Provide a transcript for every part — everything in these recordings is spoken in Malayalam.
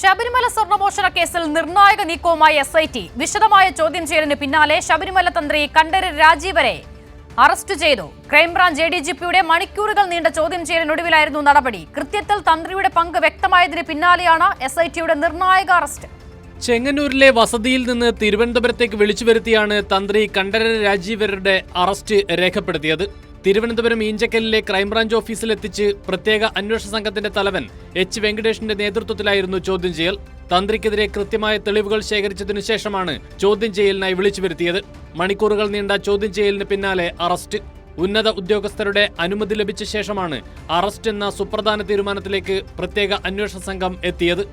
ശബരിമല സ്വർണ്ണമോഷണ കേസിൽ നിർണായക നീക്കവുമായി SIT വിശദമായ ചോദ്യം ചെയ്യലിന് പിന്നാലെ ശബരിമല തന്ത്രി കണ്ഠരര് രാജീവരെ അറസ്റ്റ് ചെയ്തു. ക്രൈംബ്രാഞ്ച് ADGPയുടെ മണിക്കൂറുകൾ നീണ്ട ചോദ്യം ചെയ്യലിനൊടുവിലായിരുന്നു നടപടി. കൃത്യത്തിൽ തന്ത്രിയുടെ പങ്ക് വ്യക്തമായതിന് പിന്നാലെയാണ് SITയുടെ നിർണായക അറസ്റ്റ്. ചെങ്ങന്നൂരിലെ വസതിയിൽ നിന്ന് തിരുവനന്തപുരത്തേക്ക് വിളിച്ചു വരുത്തിയാണ് തന്ത്രി കണ്ഠരര് രാജീവരുടെ അറസ്റ്റ് രേഖപ്പെടുത്തിയത്. തിരുവനന്തപുരം ഈഞ്ചക്കലിലെ ക്രൈംബ്രാഞ്ച് ഓഫീസിലെത്തിച്ച് പ്രത്യേക അന്വേഷണ സംഘത്തിന്റെ തലവൻ H. വെങ്കടേഷിന്റെ നേതൃത്വത്തിലായിരുന്നു ചോദ്യം ചെയ്യൽ. തന്ത്രിക്കെതിരെ കൃത്യമായ തെളിവുകൾ ശേഖരിച്ചതിനു ശേഷമാണ് ചോദ്യം ചെയ്യലിനായി വിളിച്ചു വരുത്തിയത്. മണിക്കൂറുകൾ നീണ്ട ചോദ്യം ചെയ്യലിന് പിന്നാലെ അറസ്റ്റ്. ഉന്നത ഉദ്യോഗസ്ഥരുടെ അനുമതി ലഭിച്ച ശേഷമാണ് അറസ്റ്റ് എന്ന സുപ്രധാന തീരുമാനത്തിലേക്ക് പ്രത്യേക അന്വേഷണ സംഘം എത്തിയത്.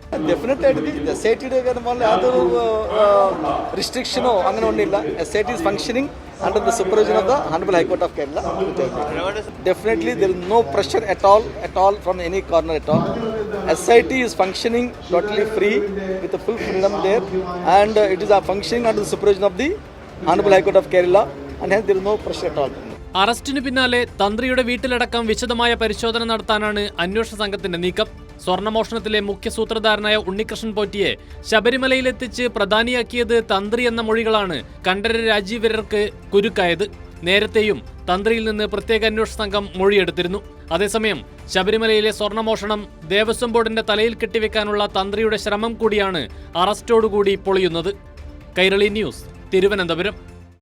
Under the supervision of the Honorable High Court of Kerala. Definitely there is no pressure at all from any corner at all. SIT is functioning totally free with the full freedom there, and it is functioning under the supervision of the Honorable High Court of Kerala, and hence there is no pressure at all. അറസ്റ്റിന് പിന്നാലെ തന്ത്രിയുടെ വീട്ടിലടക്കം വിശദമായ പരിശോധന നടത്താനാണ് അന്വേഷണ സംഘത്തിന്റെ നീക്കം. സ്വർണ്ണമോഷണത്തിലെ മുഖ്യ സൂത്രധാരനായ ഉണ്ണികൃഷ്ണൻ പോറ്റിയെ ശബരിമലയിലെത്തിച്ച് പ്രധാനിയാക്കിയത് തന്ത്രി എന്ന മൊഴികളാണ് കണ്ഠരര് രാജീവരർക്ക് കുരുക്കായത്. നേരത്തെയും തന്ത്രിയിൽ നിന്ന് പ്രത്യേക അന്വേഷണ സംഘം മൊഴിയെടുത്തിരുന്നു. അതേസമയം ശബരിമലയിലെ സ്വർണ്ണമോഷണം ദേവസ്വം ബോർഡിന്റെ തലയിൽ കെട്ടിവെക്കാനുള്ള തന്ത്രിയുടെ ശ്രമം കൂടിയാണ് അറസ്റ്റോടുകൂടി പൊളിയുന്നത്. കൈരളി ന്യൂസ്, തിരുവനന്തപുരം.